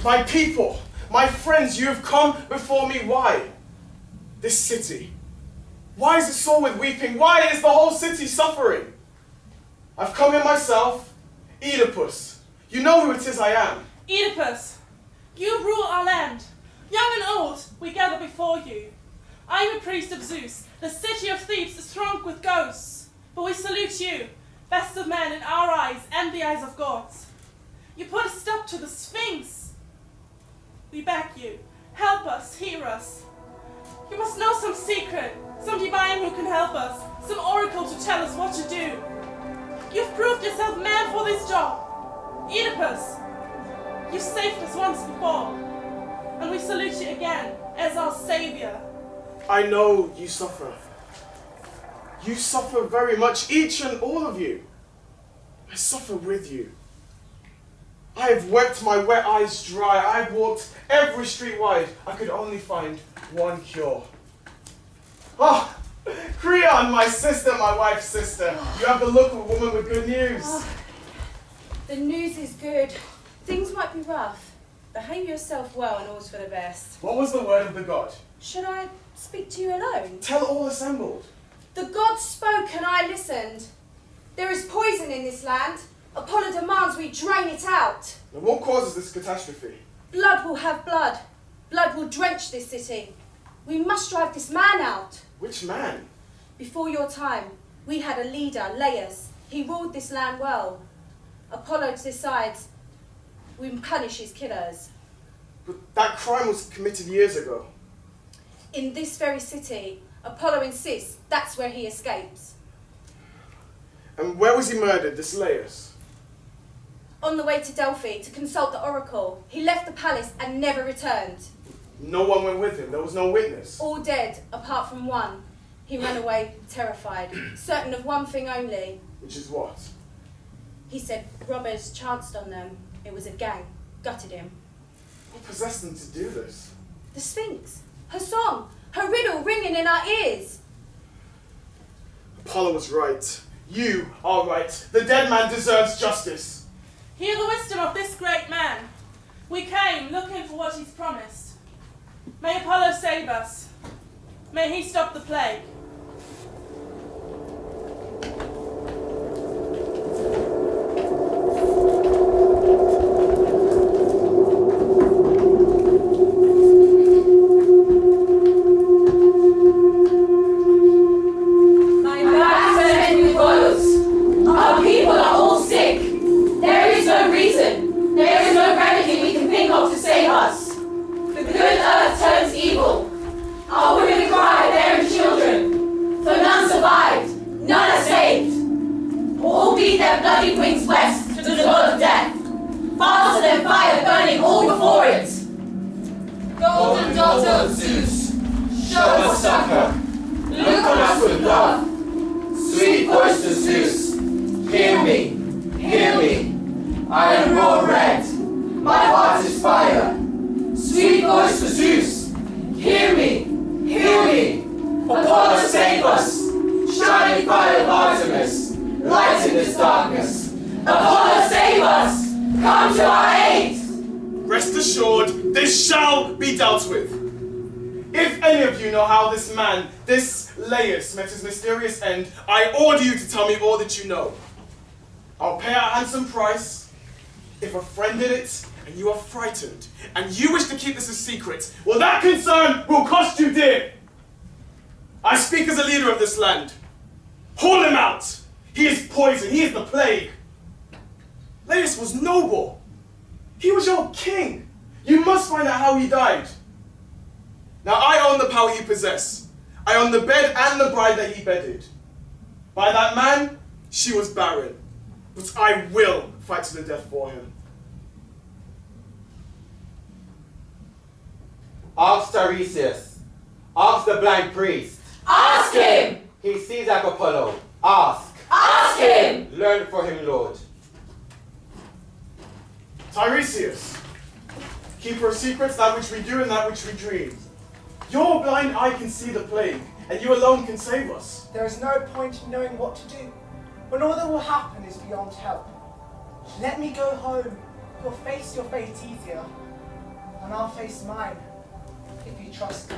My people, my friends, you have come before me. Why? This city. Why is it sore with weeping? Why is the whole city suffering? I've come here myself, Oedipus. You know who it is I am. Oedipus, you rule our land. Young and old, we gather before you. I am a priest of Zeus. The city of Thebes is thronged with ghosts. But we salute you, best of men in our eyes and the eyes of gods. You put a stop to the Sphinx. We beg you, help us, hear us. You must know some secret, some divine who can help us, some oracle to tell us what to do. You've proved yourself man for this job. Oedipus, you saved us once before, and we salute you again as our savior. I know you suffer. You suffer very much, each and all of you. I suffer with you. I have wept my wet eyes dry. I've walked every street wide. I could only find one cure. Oh, Creon, my sister, my wife's sister. You have the look of a woman with good news. Oh, the news is good. Things might be rough. Behave yourself well and all's for the best. What was the word of the god? Should I speak to you alone? Tell all assembled. The god spoke and I listened. There is poison in this land. Apollo demands we drain it out. Now what causes this catastrophe? Blood will have blood. Blood will drench this city. We must drive this man out. Which man? Before your time, we had a leader, Laius. He ruled this land well. Apollo decides we punish his killers. But that crime was committed years ago. In this very city, Apollo insists that's where he escapes. And where was he murdered, this Laius? On the way to Delphi to consult the oracle, he left the palace and never returned. No one went with him. There was no witness. All dead, apart from one. He ran away, terrified, certain of one thing only. Which is what? He said robbers chanced on them. It was a gang. Gutted him. What possessed them to do this? The Sphinx. Her song. Her riddle ringing in our ears. Apollo was right. You are right. The dead man deserves justice. Hear the wisdom of this great man. We came looking for what he's promised. May Apollo save us. May he stop the plague. Met his mysterious end, I order you to tell me all that you know. I'll pay a handsome price. If a friend did it, and you are frightened, and you wish to keep this a secret, well, that concern will cost you dear. I speak as a leader of this land. Haul him out. He is poison. He is the plague. Laius was noble. He was your king. You must find out how he died. Now, I own the power you possess. I own the bed and the bride that he bedded. By that man, she was barren. But I will fight to the death for him. Ask Tiresias. Ask the blind priest. Ask him! He sees like Apollo. Ask. Ask him! Learn for him, Lord. Tiresias, keeper of secrets, that which we do and that which we dream. Your blind eye can see the plague, and you alone can save us. There is no point in knowing what to do, when all that will happen is beyond help. Let me go home. You'll face your fate easier. and I'll face mine, if you trust me.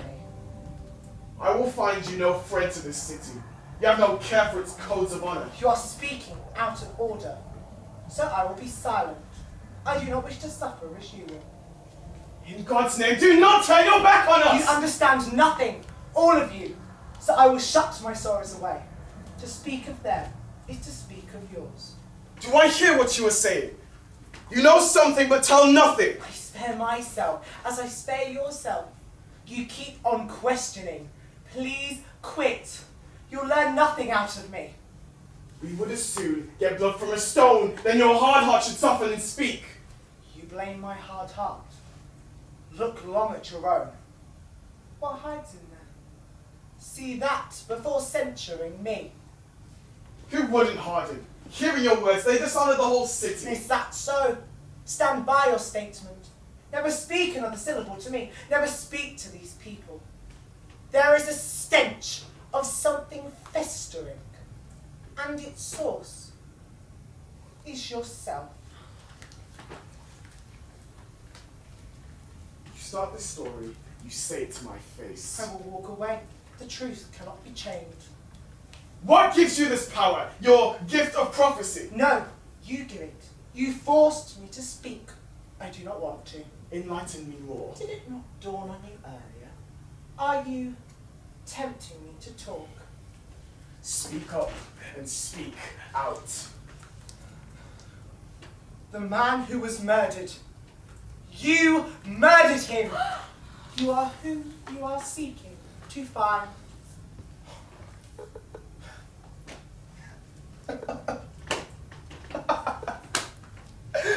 I will find you no friend to this city. You have no care for its codes of honor. You are speaking out of order, so I will be silent. I do not wish to suffer as you will. In God's name, do not turn your back on us! You understand nothing, all of you, so I will shut my sorrows away. To speak of them is to speak of yours. Do I hear what you are saying? You know something but tell nothing. I spare myself as I spare yourself. You keep on questioning. Please quit. You'll learn nothing out of me. We would as soon get blood from a stone than your hard heart should soften and speak. You blame my hard heart. Look long at your own. What hides in there? See that before censuring me. Who wouldn't harden? Hearing your words, they dishonor the whole city. Is that so? Stand by your statement. Never speak another syllable to me. Never speak to these people. There is a stench of something festering, and its source is yourself. You start this story, you say it to my face. I will walk away. The truth cannot be chained. What gives you this power? Your gift of prophecy? No, you give it. You forced me to speak. I do not want to. Enlighten me more. Did it not dawn on you earlier? Are you tempting me to talk? Speak up and speak out. The man who was murdered. You murdered him. You are who you are seeking to find.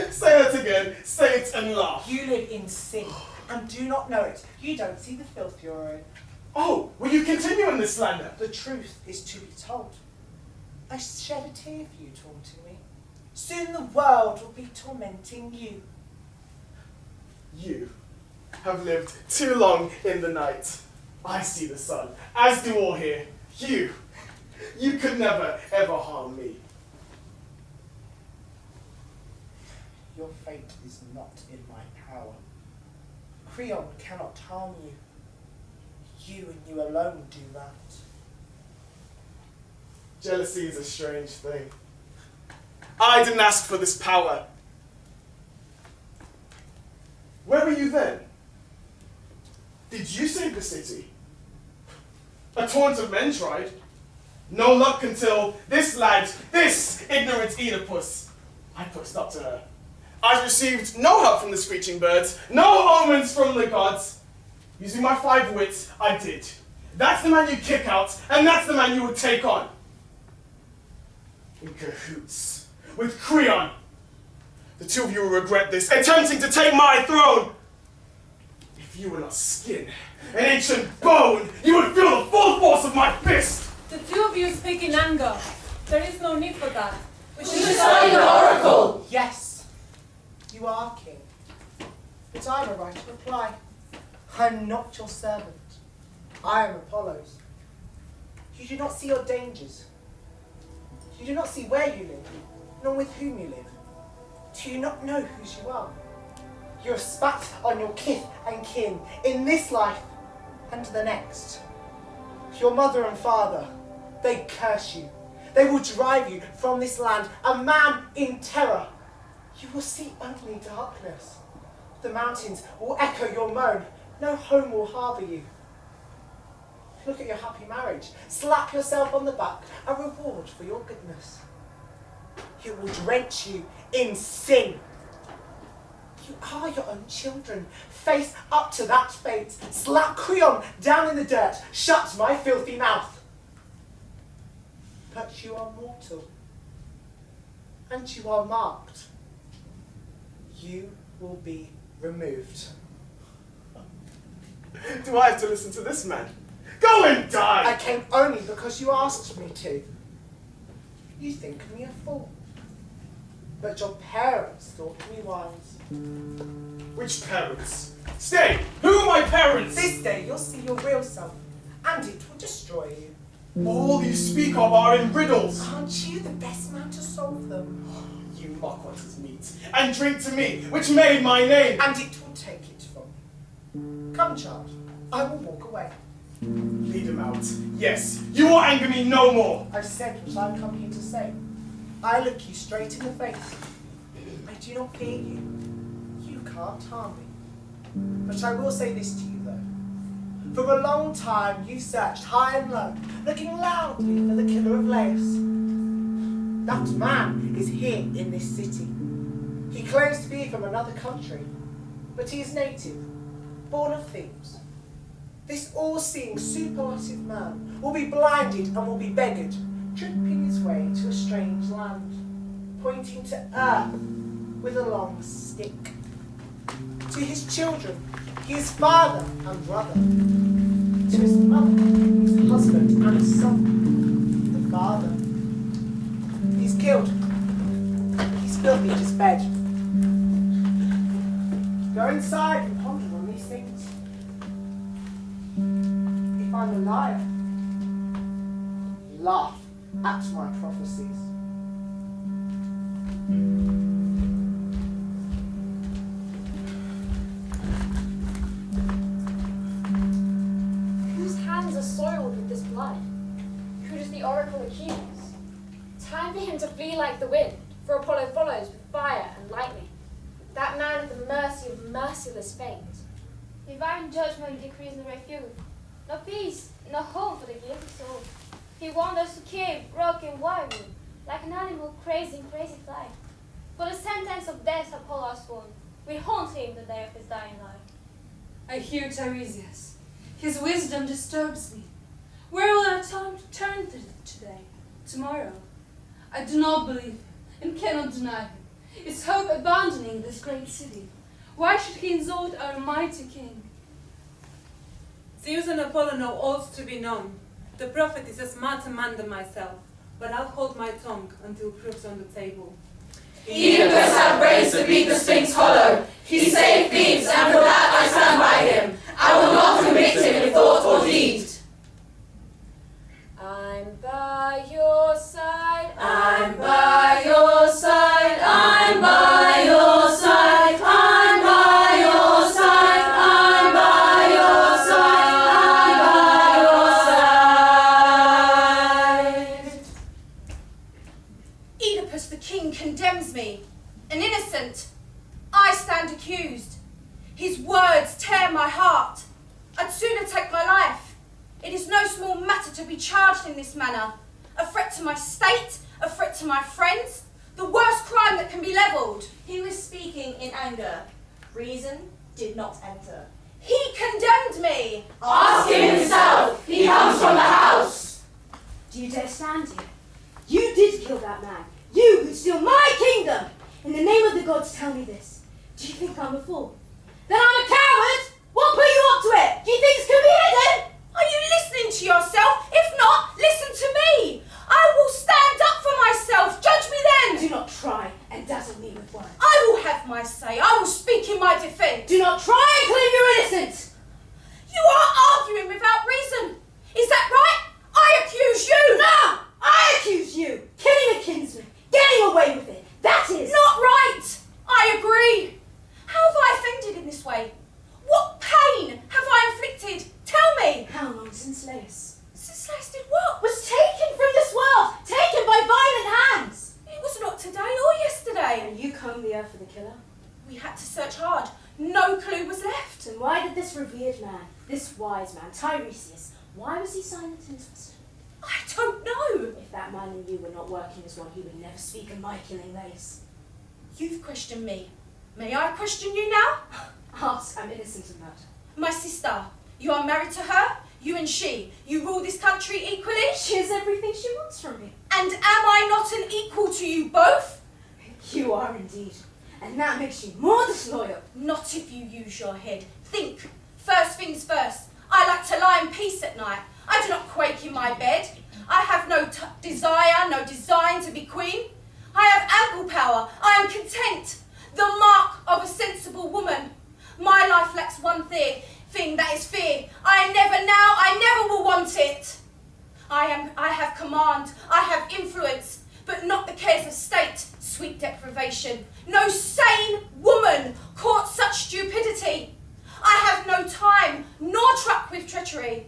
Say it again. Say it and laugh. You live in sin and do not know it. You don't see the filth you're in. Oh, will you continue in this slander? The truth is to be told. I shed a tear for you taunting me. Soon the world will be tormenting you. You have lived too long in the night. I see the sun, as do all here. You could never, ever harm me. Your fate is not in my power. Creon cannot harm you. You and you alone do that. Jealousy is a strange thing. I didn't ask for this power. Where were you then? Did you save the city? A torrent of men tried. No luck until this lad, this ignorant Oedipus. I pushed up to her. I received no help from the screeching birds, no omens from the gods. Using my 5 wits, I did. That's the man you kick out, and that's the man you would take on. In cahoots with Creon. The two of you will regret this, attempting to take my throne. If you were not skin, an ancient bone, you would feel the full force of my fist. The two of you speak in anger. There is no need for that. We should study the oracle. Yes, you are king. But I have a right to reply. I'm not your servant. I am Apollo's. You do not see your dangers. You do not see where you live, nor with whom you live. Do you not know whose you are? You have spat on your kith and kin in this life and the next. Your mother and father, they curse you. They will drive you from this land, a man in terror. You will see only darkness. The mountains will echo your moan. No home will harbour you. Look at your happy marriage. Slap yourself on the back, a reward for your goodness. It will drench you in sin. You are your own children. Face up to that fate. Slap Creon down in the dirt. Shut my filthy mouth. But you are mortal. And you are marked. You will be removed. Do I have to listen to this man? Go and die! I came only because you asked me to. You think me a fool. But your parents thought me wise. Which parents? Stay! Who are my parents? This day you'll see your real self, and it will destroy you. All you speak of are in riddles. Aren't you the best man to solve them? You mock what is meat, and drink to me, which made my name. And it will take it from you. Come, child, I will walk away. Lead him out. Yes, you will anger me no more. I've said what I've come here to say. I look you straight in the face. I do not fear you. You can't harm me. But I will say this to you, though. For a long time, you searched high and low, looking loudly for the killer of Laius. That man is here in this city. He claims to be from another country, but he is native, born of Thebes. This all-seeing, superlative man will be blinded and will be beggared, tripping his way to a strange land, pointing to earth with a long stick. To his children, he is father and brother. To his mother, his husband and his son. The father, he's killed. He's filthy in his bed. Go inside and ponder on these things. If I'm a liar, laugh at my prophecies. Whose hands are soiled with this blood? Who does the oracle accuse? Time for him to flee like the wind, for Apollo follows with fire and lightning. That man at the mercy of merciless fate. Divine judgment decrees no refuge, no peace, no home for the guilty soul. He wanders to cave, rock, and wildwood, like an animal crazy flight. For the sentence of death Apollo has sworn, we haunt him the day of his dying life. I hear Tiresias. His wisdom disturbs me. Where will our time turn today, tomorrow? I do not believe him and cannot deny him. Is hope abandoning this great city? Why should he insult our mighty king? Zeus and Apollo know all's to be known. The prophet is a smarter man than myself, but I'll hold my tongue until proof's on the table. Oedipus had brains to beat the Sphinx hollow. He saved Thebes, and for that I stand by him. I will not convict him in thought or deed. I'm by your side. I'm by your side. I'm by your side. I'm by your side. I'm by your side. I'm by your side. Oedipus the king condemns me, an innocent. I stand accused. His words tear my heart. I'd sooner take my life. It is no small matter to be charged in this manner. A threat to my state, a threat to my friends, the worst crime that can be levelled. He was speaking in anger. Reason did not enter. He condemned me. Ask him himself. He comes from the house. Do you dare stand here? You did kill that man. You who steal my kingdom. In the name of the gods, tell me this. Do you think I'm a fool? Then I'm a coward. What put you up to it? Do you think it's can be hidden? Are you listening to yourself? If not, listen to me. I will stand up for myself. Judge me then. Do not try and dazzle me with words. I will have my say. I will speak in my defence. Do not try and claim you're innocent. You are arguing without reason. Is that right? I accuse you. No! I accuse you. Killing a kinsman. Getting away with it. That is... Not right. I agree. How have I offended in this way? What pain have I inflicted? Tell me. How long since Laius? Since Laius did what? Was taken from this world. Taken by violent hands. It was not today or yesterday. And you combed the earth for the killer? We had to search hard. No clue was left. Then why did this revered man, this wise man, Tiresias, why was he silent and twisted? I don't know. If that man and you were not working as one, he would never speak of my killing Laius. You've questioned me. May I question you now? Ask, I'm innocent of murder. My sister, you are married to her? You and she, you rule this country equally? She has everything she wants from me. And am I not an equal to you both? You are indeed. And that makes you more disloyal. Not if you use your head. Think. First things first. I like to lie in peace at night. I do not quake in my bed. I have no desire, no design to be queen. I have ample power. I am content. The mark of a sensible woman. My life lacks one thing, that is fear. I never will want it. I have command, I have influence, but not the cares of state, sweet deprivation. No sane woman courts such stupidity. I have no time nor truck with treachery.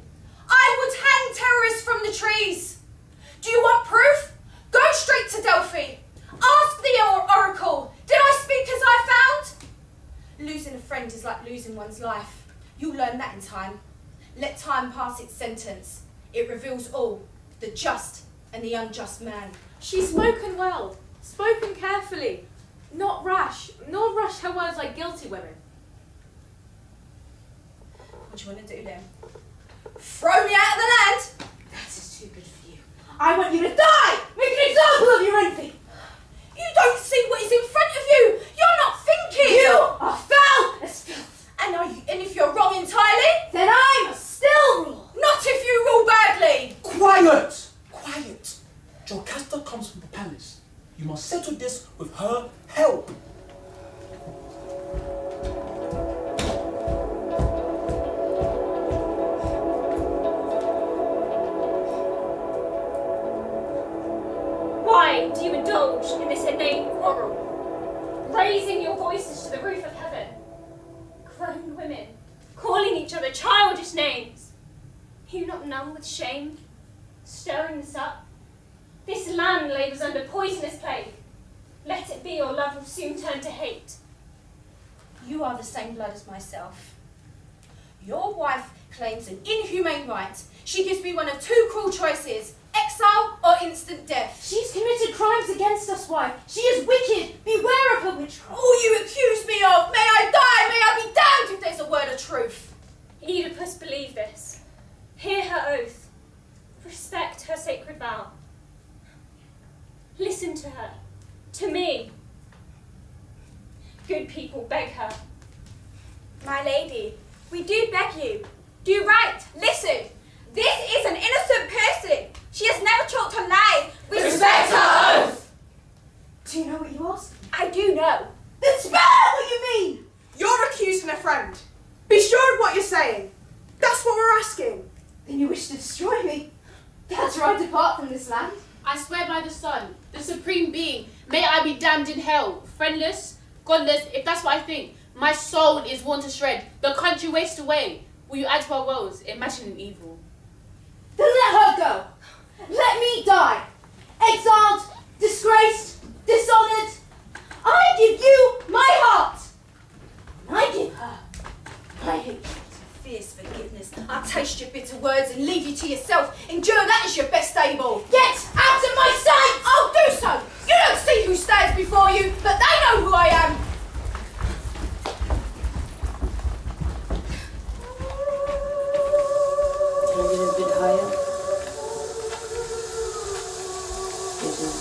I would hang terrorists from the trees. Do you want proof? Go straight to Delphi. Ask the oracle, did I speak as I found? Losing a friend is like losing one's life. You'll learn that in time. Let time pass its sentence. It reveals all, the just and the unjust man. She's spoken well, spoken carefully, not rash, nor rushed her words like guilty women. What do you want to do then? Throw me out of the land? That is too good for you. I want you to die! Make an example of your envy! You don't see what is in front of you! You're not thinking! You are foul as filth! And if you're wrong entirely? Then I must still rule! Not if you rule badly! Quiet! Quiet! Jocasta comes from the palace. You must settle this with her help. Why do you indulge in this inane quarrel, raising your voices to the roof of heaven? Grown women, calling each other childish names. Are you not numb with shame, stirring this up? This land labours under poisonous plague. Let it be, your love will soon turn to hate. You are the same blood as myself. Your wife claims an inhumane right. She gives me one of two cruel choices, exile or instant death. She's committed crimes against us, wife. She is wicked. Beware of her witchcraft. All you accuse me of, may I die, may I be damned if there's a word of truth. Oedipus believe this. Hear her oath. Respect her sacred vow. Listen to her, to me. Good people beg her. My lady, we do beg you. Do right, listen. This is an innocent person. She has never choked her lies. Respect her oath! Do you know what you asked? I do know. Then spell out what you mean! You're accusing a friend. Be sure of what you're saying. That's what we're asking. Then you wish to destroy me. That's right, depart from this land. I swear by the sun, the supreme being, may I be damned in hell, friendless, godless, if that's what I think. My soul is worn to shred, the country wastes away. Will you add to our woes, imagining evil? Then let her go. Let me die. Exiled, disgraced, dishonoured. I give you my heart. And I give her my hatred. Fierce forgiveness. I'll taste your bitter words and leave you to yourself. Endure that as your best able. Get out of my sight! I'll do so. You don't see who stands before you, but they know who I am. Can I get a bit higher? This is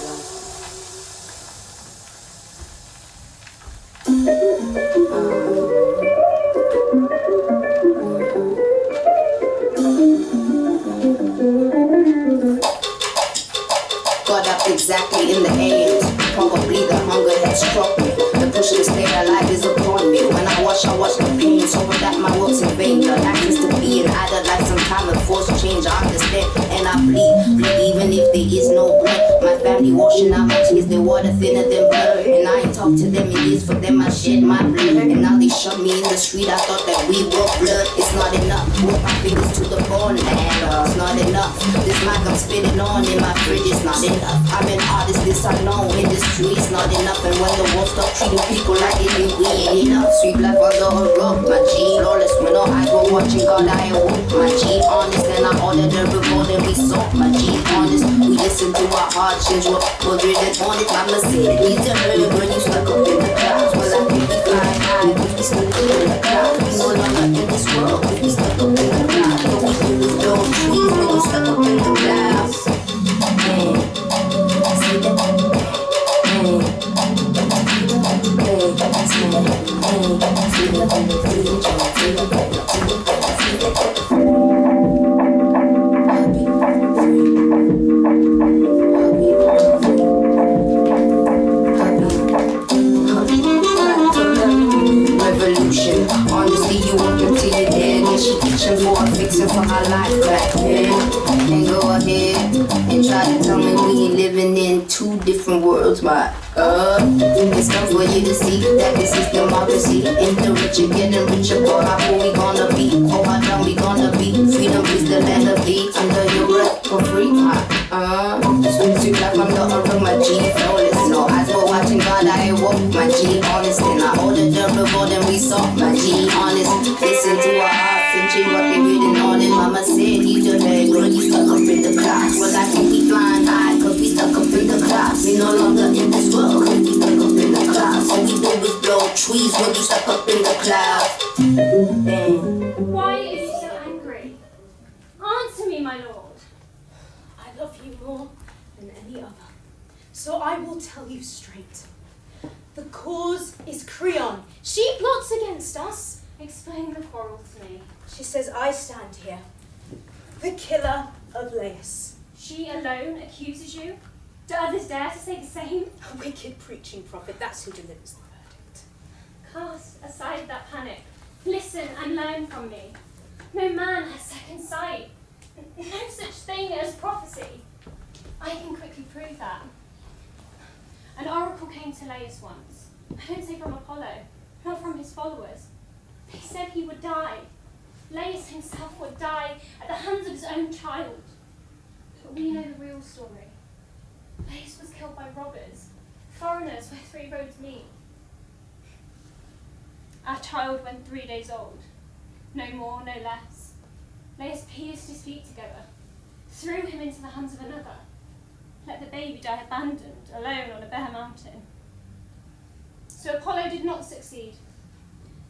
Got up exactly in the end. Probably the hunger had struck me. The push to stay alive is upon me. When I watch the pain. So that my work's in vain. Your life is to be an idle life. Some time and force change. I understand and I bleed. Bleed even if there is no blood. My family washing out my tears. They water thinner than blood. And I ain't talk to them in years. For them I shed my blood. And now they shove me in the street. I thought that we were blood. It's not enough. Put my fingers to the bone. It's not enough. This mic I'm spitting on in my fridge is not enough. I'm an artist, this I know. Industry is not enough. And when the world stop treating people like they think we ain't enough. Sweet life on the road, my G. Lawless when all eyes were watching, God I awoke. My G, honest, and I ordered the revolt and we saw. My G, honest, we listen to our heart change. We're driven on it, my Mercedes. The early when you stuck up in the clouds. Well, I think we fly high, we be stuck up in the clouds. We no longer in this world, we be stuck up in the clouds. Don't we do with those trees when you stuck up in the clouds? See that? Revolution, honestly you won't continue dead. And she itching for a fixing for her life back then. And go ahead and try to tell me we ain't living in in two different worlds, my it's time for you to see that this is democracy. If the rich are getting richer, boy, how we gonna be? Oh, how down we gonna be? Freedom is the land of thee. Under your breath for free, sweet like I'm not around my G, flawless. No eyes were watching God, I walk my G, honest. And I ordered the reward and we saw my G, honest. Listen to our hearts and G rockin' reading all it. Mama said he's your head, girl, you stuck up in the clouds. Well, I can't be flying high, cause we stuck up in the clouds. We no longer in this world, cause we stuck up in the clouds. All we do is blow trees when you stuck up in the clouds. Why are you so angry? Answer me, my lord. I love you more than any other. So I will tell you straight. The cause is Creon. She plots against us. Explain the quarrel to me. She says I stand here, the killer of Laius. She alone accuses you? Do others dare to say the same? A wicked preaching prophet, that's who delivers the verdict. Cast aside that panic. Listen and learn from me. No man has second sight. No such thing as prophecy. I can quickly prove that. An oracle came to Laius once. I don't say from Apollo, not from his followers. They said he would die. Laius himself would die at the hands of his own child. But we know the real story. Laius was killed by robbers, foreigners where three roads meet. Our child, when 3 days old, no more, no less, Laius pierced his feet together, threw him into the hands of another, let the baby die abandoned, alone on a bare mountain. So Apollo did not succeed.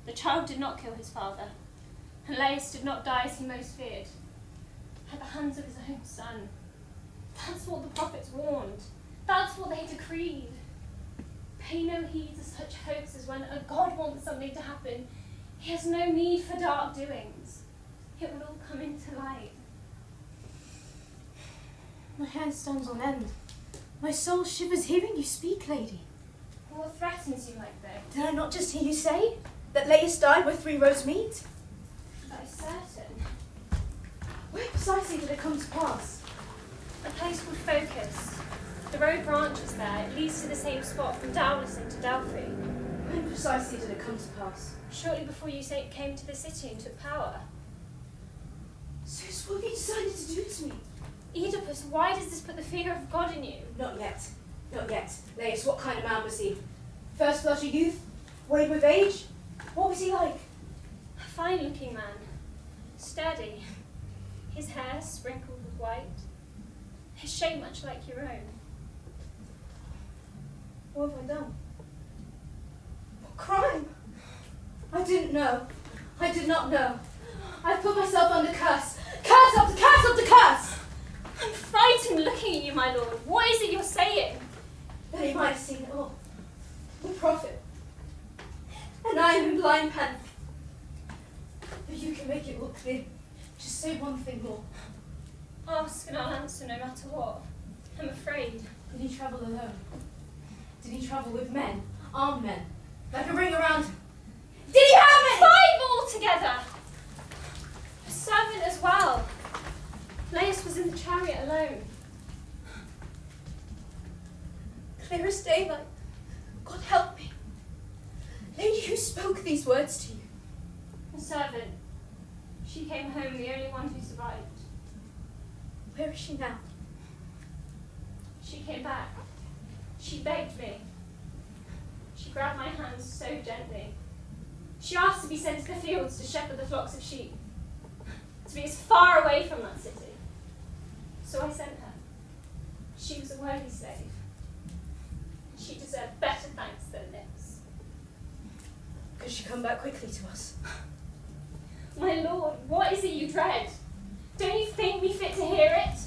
The child did not kill his father, and Laius did not die as he most feared, at the hands of his own son. That's what the prophets warned. That's what they decreed. Pay no heed to such hoaxes when a God wants something to happen. He has no need for dark doings. It will all come into light. My hair stands on end. My soul shivers hearing you speak, lady. What threatens you like this? Did I not just hear you say that Laius died where three roads meet? That is certain. Where precisely did it come to pass? A place called Focus. The road branches there. It leads to the same spot from Daulis into Delphi. When precisely did it come to pass? Shortly before you came to the city and took power. Zeus, what have you decided to do to me? Oedipus, why does this put the fear of God in you? Not yet. Not yet. Laius, what kind of man was he? First blush of youth? Wade with age? What was he like? A fine-looking man. Sturdy. His hair sprinkled with white. His shape much like your own. What have I done? What crime? I didn't know. I did not know. I put myself under curse. Curse after curse after curse! I'm frightened looking at you, my lord. What is it you're saying? That you might have seen it all. The prophet. And I am in blind panic. But you can make it look clear. Just say one thing more. Ask and I'll answer no matter what. I'm afraid. Did he travel alone? Did he travel with men? Armed men? Like a ring around him? Did he have many? 5 altogether! A servant as well. Laius was in the chariot alone. Clear as daylight. God help me. Lady, who spoke these words to you? A servant. She came home, the only one who survived. Where is she now? She came back. She begged me. She grabbed my hands so gently. She asked to be sent to the fields to shepherd the flocks of sheep, to be as far away from that city. So I sent her. She was a worthy slave. She deserved better thanks than this. Could she come back quickly to us? My lord, what is it you dread? Don't you think me fit to hear it?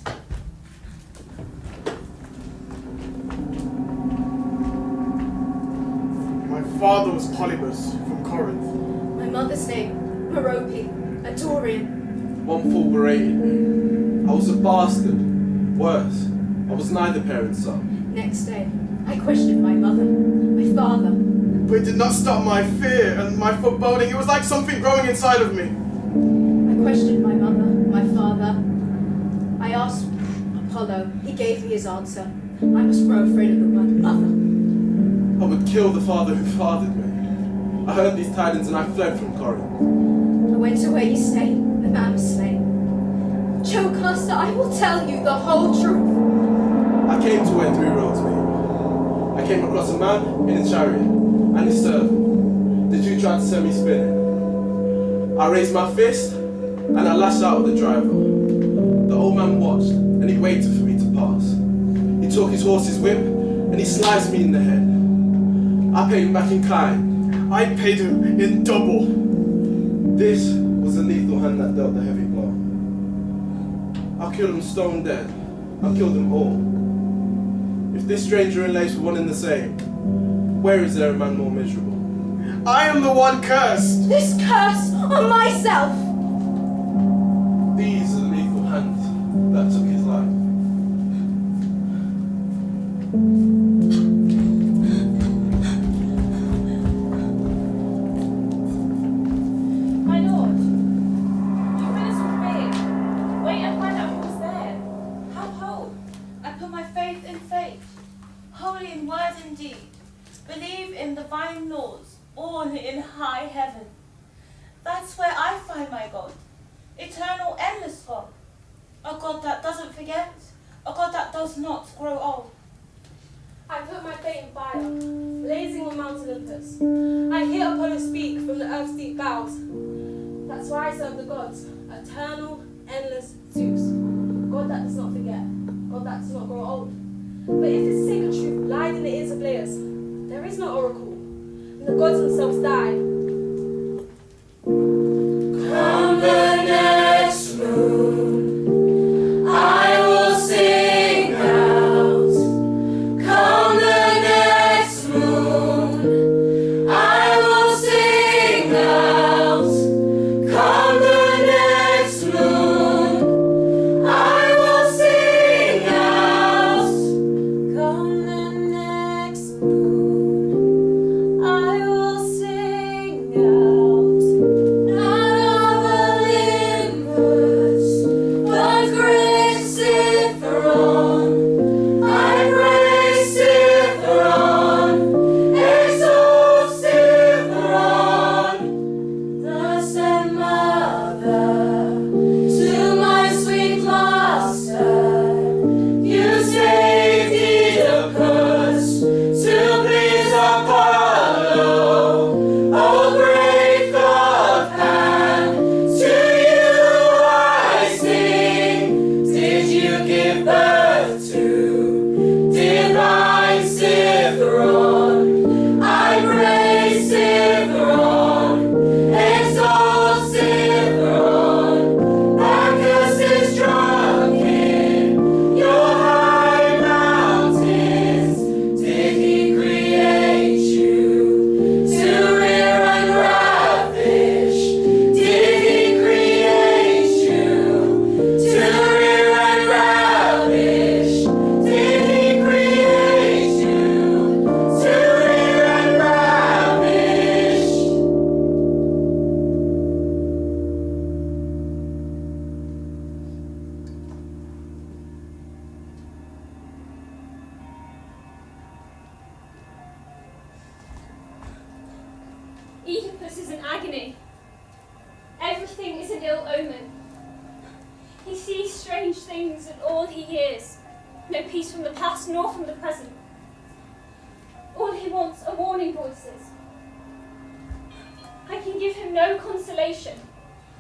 My father was Polybus from Corinth. My mother's name, Merope, a Dorian. One fool berated me. I was a bastard. Worse, I was neither parent's son. Next day, I questioned my mother, my father. But it did not stop my fear and my foreboding. It was like something growing inside of me. I questioned my mother, my father. I asked Apollo. He gave me his answer. I must grow afraid of the word mother. I would kill the father who fathered me. I heard these tidings and I fled from Corinth. I went to where you stay. The man was slain. Jocasta, I will tell you the whole truth. I came to where 3 roads meet. I came across a man in a chariot and his servant. The Jew tried to send me spinning. I raised my fist and I lashed out at the driver. The old man watched and he waited for me to pass. He took his horse's whip and he sliced me in the head. I paid him back in kind. I paid him in double. This was the lethal hand that dealt the heavy blow. I'll kill them stone dead. I'll kill them all. If this stranger and lace were one and the same, where is there a man more miserable? I am the one cursed. This curse on myself. These are the lethal hands that took his life. My lord, you finished with me. Wait and find out who was there. How whole? I put my faith in faith, holy in word and deed, believe in divine laws, born in high heaven. That's where I find my God, eternal, endless God, a God that doesn't forget, a God that does not grow old. I put my fate in fire, blazing on Mount Olympus. I hear Apollo speak from the earth's deep bowels. That's why I serve the gods, eternal, endless Zeus. God that does not forget, God that does not grow old. But if this sacred truth lied in the ears of players, there is no oracle, and the gods themselves died. Come the next moon, I will sing out. Come the next moon, I will sing out. Come the next moon, I will sing out. Come the next moon, I will sing out. Not of Olympus, but great Cithron. I praise Cithron, exalt Cithron. Thus and mother, to my sweet master, you saved Oedipus to please Apollo. O great God Pan, to you I sing. Did you give birth to divine Cithron? I praise Cithron, exalt Cithron. Bacchus is drunken, your high mountains. Did he create you to rear and ravish? Did he create you to rear and ravish? Did he create you to rear and ravish? Oedipus is in agony. Everything is an ill omen. He sees strange things and all he hears. No peace from the past nor from the present. All he wants are warning voices. I can give him no consolation,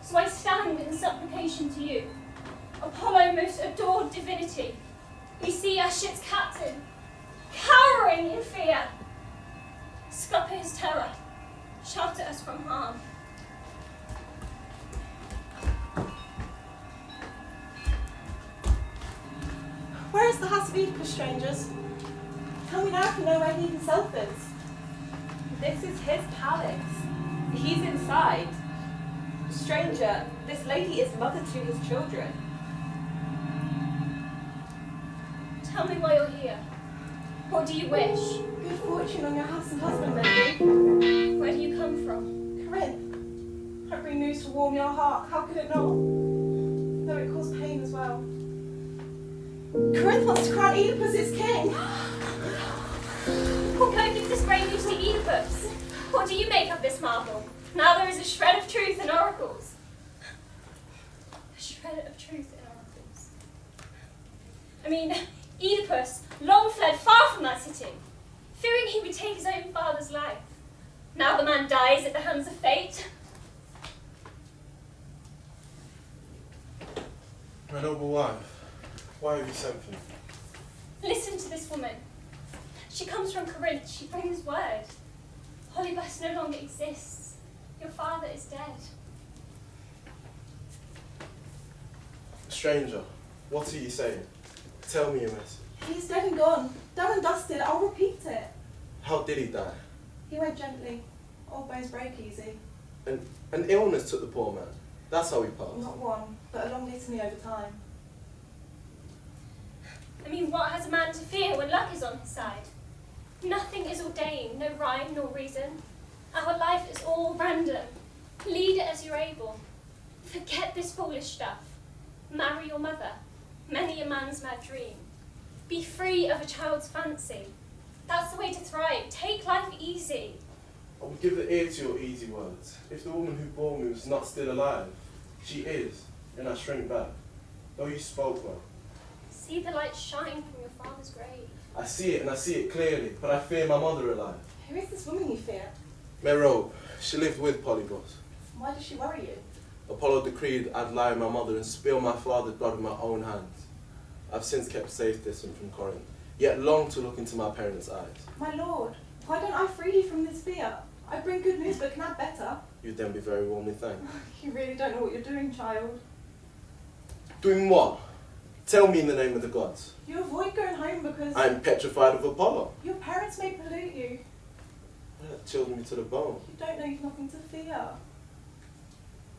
so I stand in supplication to you. Apollo, most adored divinity, we see our ship's captain, cowering in fear. Scupper his terror, shelter us from harm. Where is the house of Oedipus, strangers? Tell me now if you know where he himself is. This is his palace. He's inside. Stranger, this lady is mother to his children. Tell me why you're here. What do you wish? Good fortune on your handsome husband, lady. Where do you come from? Corinth. I bring news to warm your heart. How could it not? Though it caused pain as well. Corinth wants to crown Oedipus its king. What kind of this great news to Oedipus? What do you make of this marvel? Now there is a shred of truth in oracles. A shred of truth in oracles. I mean, Oedipus long fled far from that city, fearing he would take his own father's life. Now the man dies at the hands of fate. My noble wife, why have you sent for me? Listen to this woman. She comes from Corinth. She brings word. Polybus no longer exists. Your father is dead. Stranger, what are you saying? Tell me your message. He's dead and gone. Done and dusted. I'll repeat it. How did he die? He went gently. Old bones break easy. An illness took the poor man. That's how he passed. Not one, but a long litany over time. I mean, what has a man to fear when luck is on his side? Nothing is ordained, no rhyme nor reason. Our life is all random. Lead it as you're able. Forget this foolish stuff. Marry your mother. Many a man's mad dream. Be free of a child's fancy. That's the way to thrive. Take life easy. I would give the ear to your easy words. If the woman who bore me was not still alive, she is, and I shrink back. Though you spoke well. See the light shine from your father's grave. I see it, and I see it clearly, but I fear my mother alive. Who is this woman you fear? MAH01533. She lived with Polybus. Why does she worry you? Apollo decreed I'd lie with my mother and spill my father's blood with my own hands. I've since kept safe distant from Corinth, yet long to look into my parents' eyes. My lord, why don't I free you from this fear? I bring good news but can add better. You'd then be very warmly thanked. You really don't know what you're doing, child. Doing what? Tell me in the name of the gods. You avoid going home because I'm petrified of Apollo. your parents may pollute you. That chilled me to the bone. You don't know you've nothing to fear.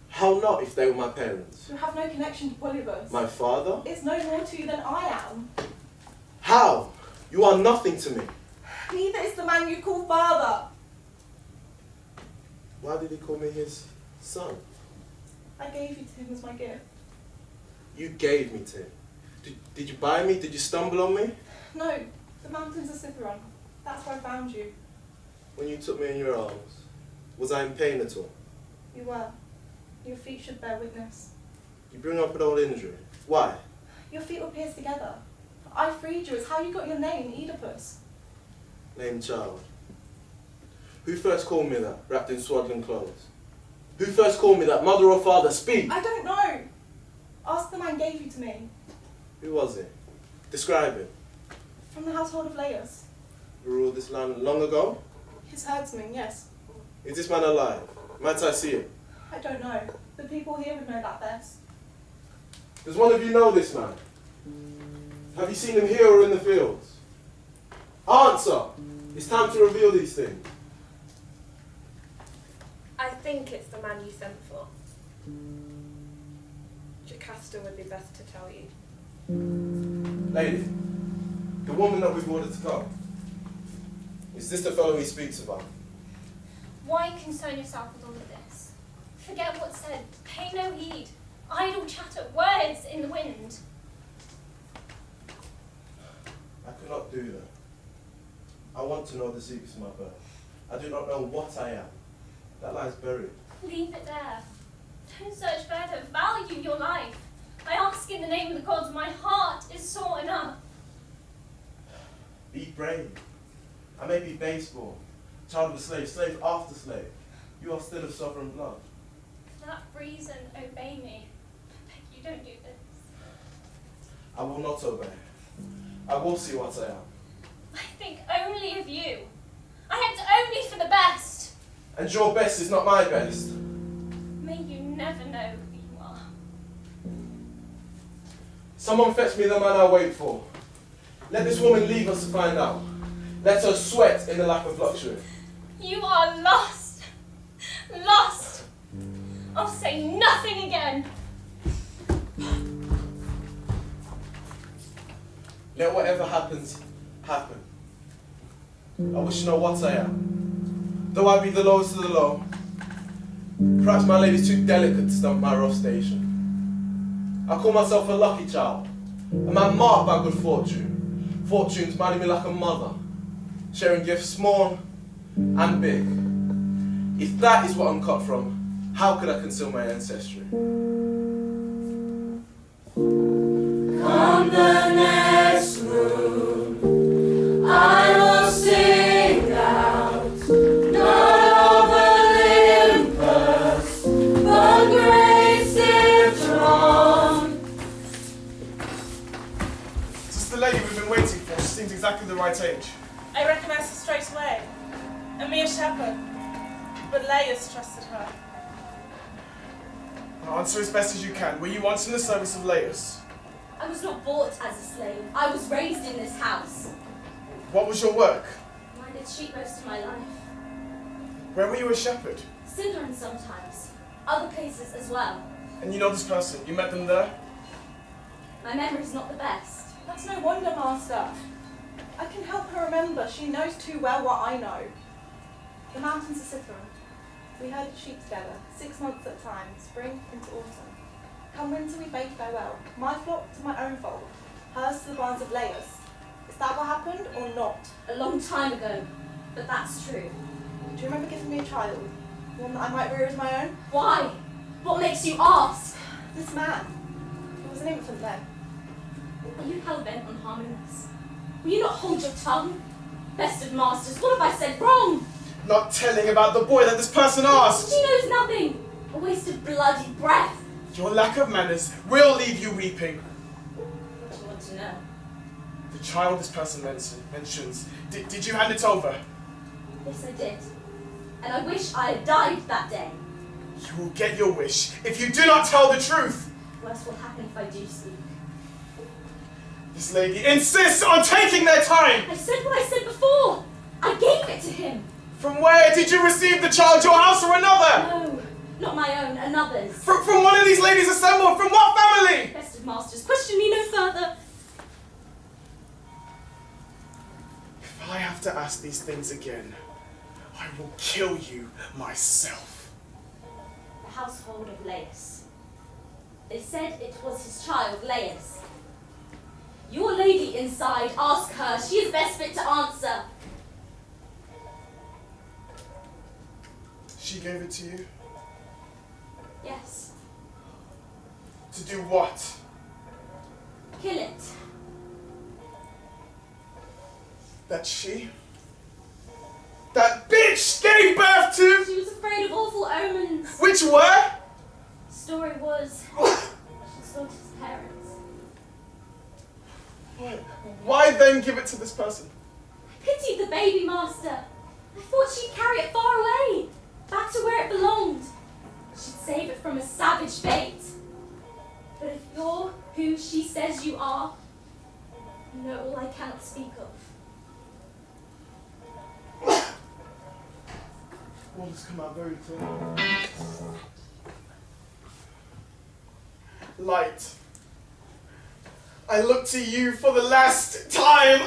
How not if they were my parents? You have no connection to Polybus. My father? It's no more to you than I am. How? You are nothing to me. Neither is the man you call father. Why did he call me his son? I gave you to him as my gift. You gave me to him. Did you buy me? Did you stumble on me? No, the mountains of Citharon. That's where I found you. When you took me in your arms, was I in pain at all? You were. Your feet should bear witness. You bring up an old injury. Why? Your feet were pierced together. I freed you. It's how you got your name, Oedipus. Named child. Who first called me that, wrapped in swaddling clothes? Who first called me that, mother or father? Speak! I don't know. Ask the man gave you to me. Who was he? Describe him. From the household of Laius. Who ruled this land long ago? His herdsman, yes. Is this man alive? Might I see him? I don't know. The people here would know that best. Does one of you know this man? Have you seen him here or in the fields? Answer! It's time to reveal these things. I think it's the man you sent for. Jocasta would be best to tell you. Lady, the woman that we've ordered to come, is this the fellow he speaks about? Why concern yourself with all of this? Forget what's said. Pay no heed. Idle chatter, words in the wind. I cannot do that. I want to know the secrets of my birth. I do not know what I am. That lies buried. Leave it there. Don't search further. Value your life. I ask in the name of the gods. My heart is sore enough. Be brave. I may be base-born, child of a slave, slave after slave. You are still of sovereign blood. For that reason, obey me. I beg you, don't do this. I will not obey. I will see what I am. I think only of you. I act only for the best. And your best is not my best. May you never know who you are. Someone fetch me the man I wait for. Let this woman leave us to find out. Let her sweat in the lap of luxury. You are lost. Lost. I'll say nothing again. Let whatever happens, happen. I wish to know what I am. Though I be the lowest of the low, perhaps my lady's too delicate to stump my rough station. I call myself a lucky child, A man marked by good fortune. Fortune smiling me like a mother, sharing gifts small and big. If that is what I'm cut from, how could I conceal my ancestry? Come the next moon, I will sing out, not of Olympus, but great Citron. Is this the lady we've been waiting for? She seems exactly the right age. I recognised her straight away. A mere shepherd. But Laius trusted her. Now answer as best as you can. Were you once in the service of Laius? I was not bought as a slave. I was raised in this house. What was your work? Minded sheep most of my life. Where were you a shepherd? Sidon sometimes. Other places as well. And you know this person? You met them there? My memory's not the best. That's no wonder, Master. I can help her remember. She knows too well what I know. The mountains of Citron. We herded sheep together, 6 months at a time, spring into autumn. Come winter we bade farewell, my flock to my own fold, hers to the barns of Laius. Is that what happened or not? A long time ago, but that's true. Do you remember giving me a child? One that I might rear as my own? Why? What makes you ask? This man. He was an infant then. Are you hell-bent on harming us? Will you not hold your tongue? Best of masters, what have I said wrong? Not telling about the boy that this person asked. She knows nothing. A waste of bloody breath. Your lack of manners will leave you weeping. What do you want to know? The child this person mentions, did you hand it over? Yes, I did. And I wish I had died that day. You will get your wish if you do not tell the truth. Worse will happen if I do speak. This lady insists on taking their time. I said what I said before. I gave it to him. From where did you receive the child? Your house or another? No, not my own, another's. From one of these ladies assembled? From what family? Best of masters, question me no further. If I have to ask these things again, I will kill you myself. The household of Laius. They said it was his child, Laius. Your lady inside, ask her. She is best fit to answer. She gave it to you? Yes. To do what? Kill it. That bitch gave birth to? She was afraid of awful omens. Which were? The story was she sought his parents. Why then give it to this person? I pitied the baby, master. I thought she'd carry it far away, back to where it belonged. She'd save it from a savage fate. But if you're who she says you are, you know all I cannot speak of. All has come out very clear. Light. I look to you for the last time.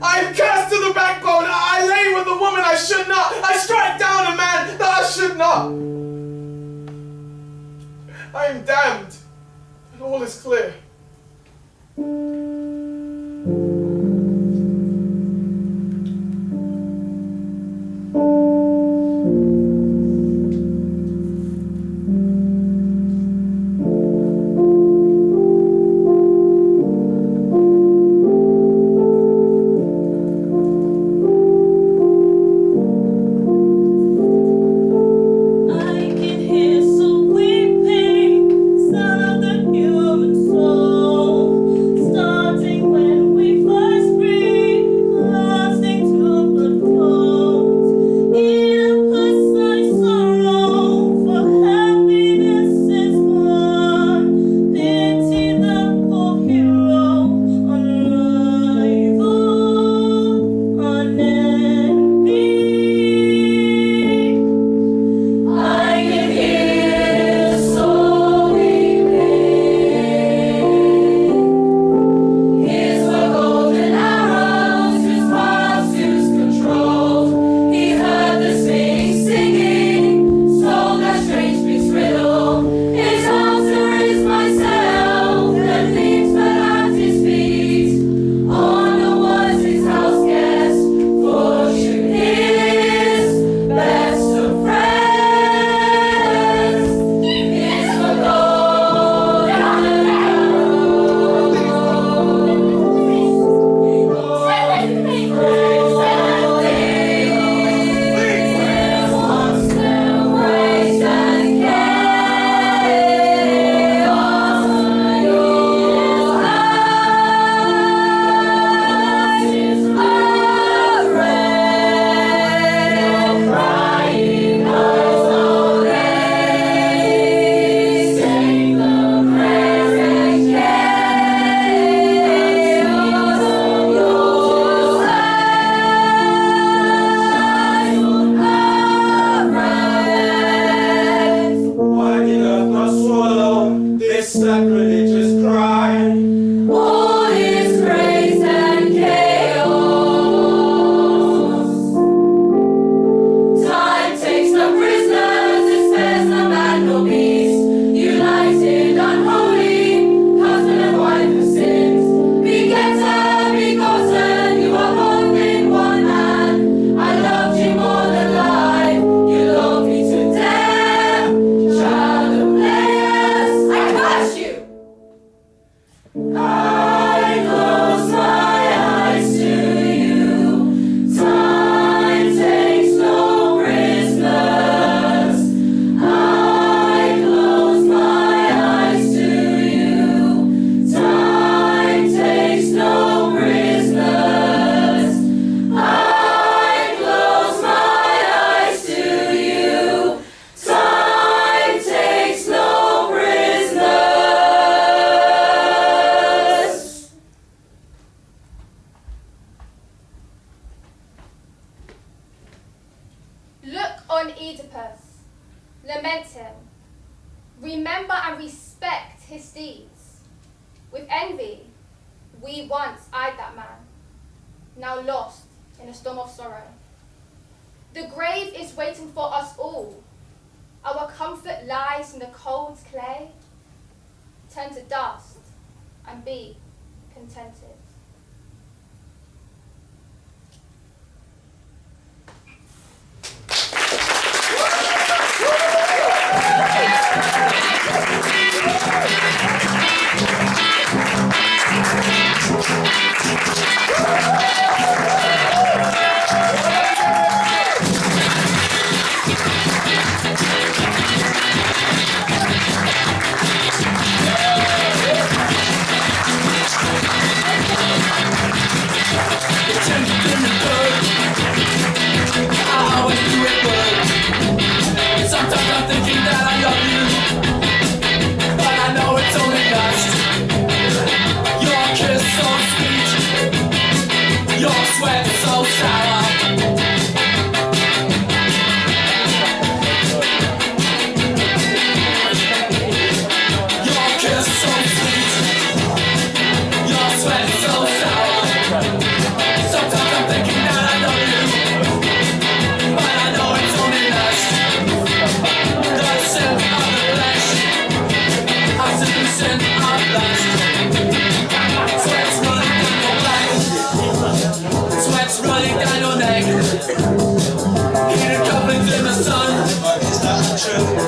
I'm cursed to the backbone. I lay with a woman I should not. I strike down a man that I should not. I am damned, and all is clear. Stop. gone Oedipus, lament him. Remember and respect his deeds. With envy, we once eyed that man, now lost in a storm of sorrow. The grave is waiting for us all. Our comfort lies in the cold clay. Turn to dust and be contented.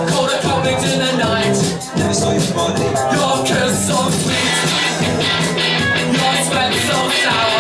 Colder couplings in the night. Never saw your body. Your kiss so sweet. Your sweat so sour.